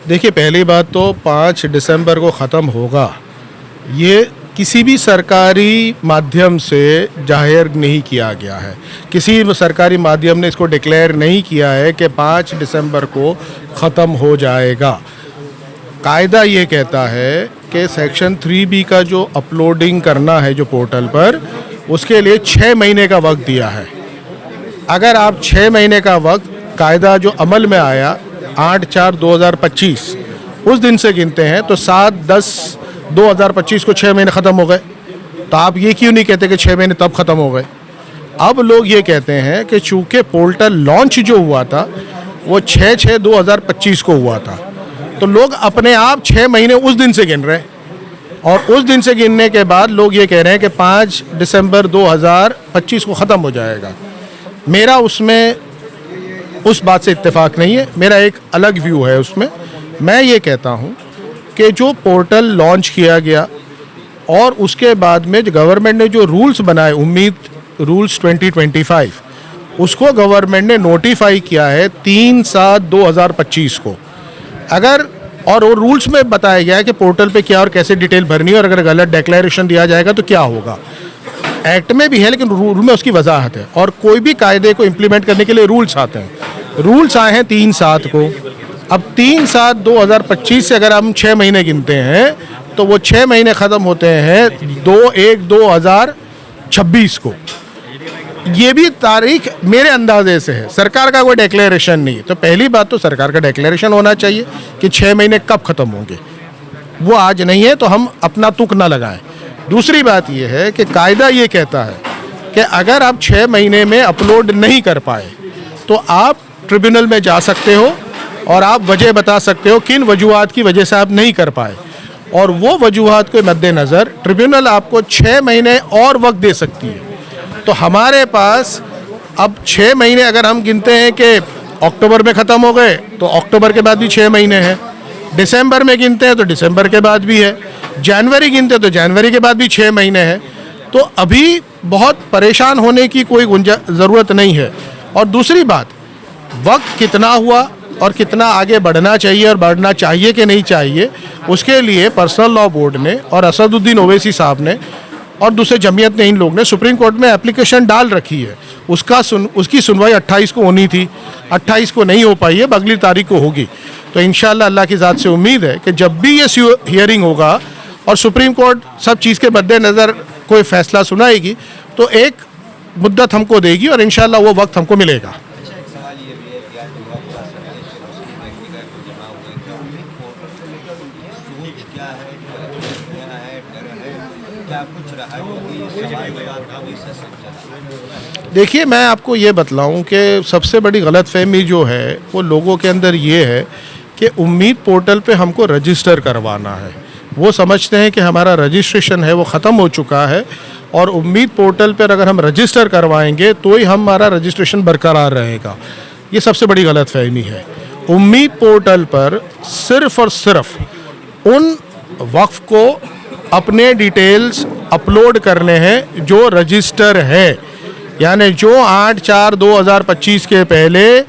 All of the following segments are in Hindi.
देखिए, पहली बात तो 5 दिसंबर को ख़त्म होगा, ये किसी भी सरकारी माध्यम से जाहिर नहीं किया गया है। किसी भी सरकारी माध्यम ने इसको डिक्लेयर नहीं किया है कि 5 दिसंबर को ख़त्म हो जाएगा। कायदा ये कहता है कि सेक्शन 3B का जो अपलोडिंग करना है जो पोर्टल पर, उसके लिए 6 महीने का वक्त दिया है। अगर आप 6 महीने का वक्त, कायदा जो अमल में आया 8/4/2025 उस दिन से गिनते हैं तो 7/10/2025 को 6 महीने ख़त्म हो गए। तो आप ये क्यों नहीं कहते कि 6 महीने तब ख़त्म हो गए? अब लोग ये कहते हैं कि चूँकि पोर्टल लॉन्च जो हुआ था वो 6/6/2025 को हुआ था, तो लोग अपने आप 6 महीने उस दिन से गिन रहे हैं। और उस दिन से गिनने के बाद लोग ये कह रहे हैं कि 5 दिसंबर 2025 को ख़त्म हो जाएगा। मेरा उसमें उस बात से इत्तेफाक नहीं है, मेरा एक अलग व्यू है उसमें। मैं ये कहता हूँ कि जो पोर्टल लॉन्च किया गया और उसके बाद में गवर्नमेंट ने जो रूल्स बनाए, उम्मीद रूल्स 2025, उसको गवर्नमेंट ने नोटिफाई किया है 3/7/2025 को। अगर और वो रूल्स में बताया गया है कि पोर्टल पे क्या और कैसे डिटेल भरनी है और अगर गलत डिक्लेरेशन दिया जाएगा तो क्या होगा। एक्ट में भी है लेकिन रूल में उसकी वजाहत है, और कोई भी कायदे को इम्प्लीमेंट करने के लिए रूल्स आते हैं। रूल्स आए हैं 3/7 को। अब 3/7/2025 से अगर हम 6 महीने गिनते हैं तो वो 6 महीने ख़त्म होते हैं 2/1/2026 को। ये भी तारीख मेरे अंदाजे से है, सरकार का कोई डिक्लेरेशन नहीं है। तो पहली बात तो सरकार का डिक्लेरेशन होना चाहिए कि 6 महीने कब ख़त्म होंगे। वो आज नहीं है तो हम अपना तुक ना लगाएं। दूसरी बात ये है कि कायदा ये कहता है कि अगर आप 6 महीने में अपलोड नहीं कर पाए तो आप ट्रिब्यूनल में जा सकते हो और आप वजह बता सकते हो किन वजूहात की वजह से आप नहीं कर पाए, और वो वजूहात के मद्देनज़र ट्रिब्यूनल आपको 6 महीने और वक्त दे सकती है। तो हमारे पास अब 6 महीने अगर हम गिनते हैं कि अक्टूबर में ख़त्म हो गए तो अक्टूबर के बाद भी 6 महीने हैं, दिसंबर में गिनते हैं तो दिसंबर के बाद भी है, जनवरी गिनते हैं तो जनवरी के बाद भी 6 महीने हैं। तो अभी बहुत परेशान होने की कोई ज़रूरत नहीं है। और दूसरी बात, वक्त कितना हुआ और कितना आगे बढ़ना चाहिए और बढ़ना चाहिए कि नहीं चाहिए, उसके लिए पर्सनल लॉ बोर्ड ने और असदुद्दीन ओवैसी साहब ने और दूसरे जमीयत ने, इन लोग ने सुप्रीम कोर्ट में एप्लीकेशन डाल रखी है। उसकी सुनवाई 28 को होनी थी, 28 को नहीं हो पाई है, अगली तारीख को होगी। तो इंशाल्लाह अल्लाह की ज़ात से उम्मीद है कि जब भी ये हियरिंग होगा और सुप्रीम कोर्ट सब चीज़ के मद्देनज़र कोई फ़ैसला सुनाएगी तो एक मुद्दत हमको देगी और इंशाल्लाह वो वक्त हमको मिलेगा। देखिए, मैं आपको ये बतलाऊं कि सबसे बड़ी गलतफहमी जो है वो लोगों के अंदर ये है कि उम्मीद पोर्टल पे हमको रजिस्टर करवाना है। वो समझते हैं कि हमारा रजिस्ट्रेशन है वो ख़त्म हो चुका है और उम्मीद पोर्टल पर अगर हम रजिस्टर करवाएंगे तो ही हमारा रजिस्ट्रेशन बरकरार रहेगा। ये सबसे बड़ी गलतफहमी है। उम्मीद पोर्टल पर सिर्फ़ और सिर्फ उन वक्फ को अपने डिटेल्स अपलोड करने हैं जो रजिस्टर है, यानी जो 8/4/2025 के पहले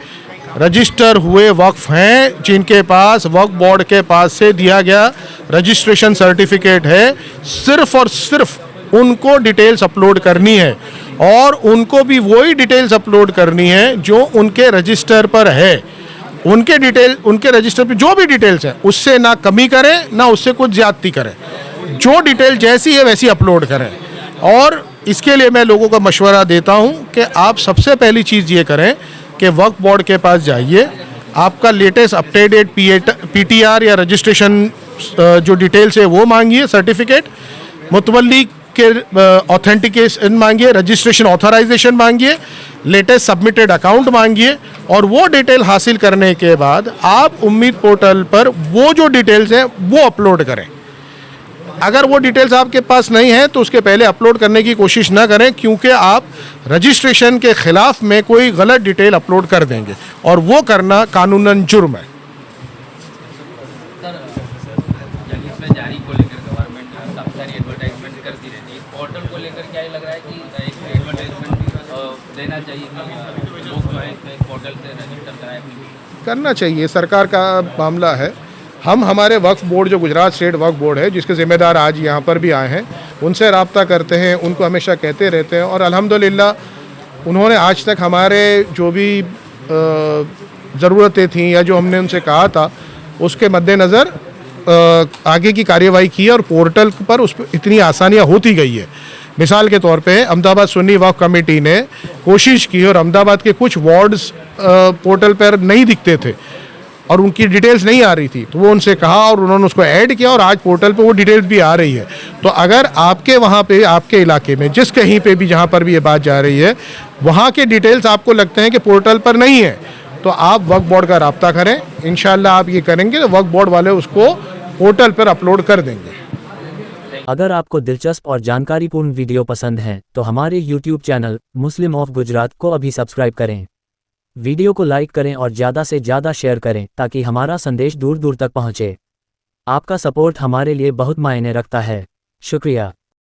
रजिस्टर हुए वक्फ हैं, जिनके पास वक्फ बोर्ड के पास से दिया गया रजिस्ट्रेशन सर्टिफिकेट है, सिर्फ़ और सिर्फ उनको डिटेल्स अपलोड करनी है। और उनको भी वही डिटेल्स अपलोड करनी है जो उनके रजिस्टर पर है। उनके रजिस्टर पर जो भी डिटेल्स हैं उससे ना कमी करें ना उससे कुछ ज़्यादती करें, जो डिटेल जैसी है वैसी अपलोड करें। और इसके लिए मैं लोगों को मशवरा देता हूं कि आप सबसे पहली चीज़ ये करें कि वक्फ बोर्ड के पास जाइए, आपका लेटेस्ट अपडेटेड PTR या रजिस्ट्रेशन जो डिटेल्स है वो मांगिए, सर्टिफिकेट, मुतवल्ली के ऑथेंटिकेशन मांगिए, रजिस्ट्रेशन ऑथराइजेशन मांगिए, लेटेस्ट सबमिटेड अकाउंट मांगिए, और वो डिटेल हासिल करने के बाद आप उम्मीद पोर्टल पर वो जो डिटेल्स हैं वो अपलोड करें। अगर वो डिटेल्स आपके पास नहीं है तो उसके पहले अपलोड करने की कोशिश ना करें, क्योंकि आप रजिस्ट्रेशन के ख़िलाफ़ में कोई गलत डिटेल अपलोड कर देंगे और वो करना कानूनन जुर्म है। जारी को लेकर गवर्नमेंट काफ़ी सारी एडवर्टाइजमेंट करती रहती है, पोर्टल को लेकर क्या लग रहा है कि एक एडवर्टाइजमेंट देना चाहिए कि लोग जो है पोर्टल से रजिस्टर कराएं? करना चाहिए, सरकार का मामला है, हम हमारे वक्फ बोर्ड जो गुजरात स्टेट वक्फ बोर्ड है जिसके ज़िम्मेदार आज यहाँ पर भी आए हैं, उनसे रब्ता करते हैं, उनको हमेशा कहते रहते हैं और अल्हम्दुलिल्लाह उन्होंने आज तक हमारे जो भी ज़रूरतें थीं या जो हमने उनसे कहा था उसके मद्देनज़र आगे की कार्यवाही की है और पोर्टल पर उस पर इतनी आसानियाँ होती गई है। मिसाल के तौर पे अहमदाबाद सुन्नी वक्फ कमेटी ने कोशिश की और अहमदाबाद के कुछ वार्ड्स पोर्टल पर नहीं दिखते थे और उनकी डिटेल्स नहीं आ रही थी, तो वो उनसे कहा और उन्होंने उसको ऐड किया और आज पोर्टल पे वो डिटेल्स भी आ रही है। तो अगर आपके वहाँ पे आपके इलाके में जिस कहीं पे भी जहाँ पर भी ये बात जा रही है वहाँ के डिटेल्स आपको लगते हैं कि पोर्टल पर नहीं है, तो आप वक्फ बोर्ड का रब्ता करें। इंशाल्लाह आप ये करेंगे तो वक्फ बोर्ड वाले उसको पोर्टल पर अपलोड कर देंगे। अगर आपको दिलचस्प और जानकारीपूर्ण वीडियो पसंद हैं तो हमारे YouTube channel Muslim of Gujarat को अभी सब्सक्राइब करें। वीडियो को लाइक करें और ज़्यादा से ज़्यादा शेयर करें ताकि हमारा संदेश दूर दूर तक पहुँचे। आपका सपोर्ट हमारे लिए बहुत मायने रखता है। शुक्रिया।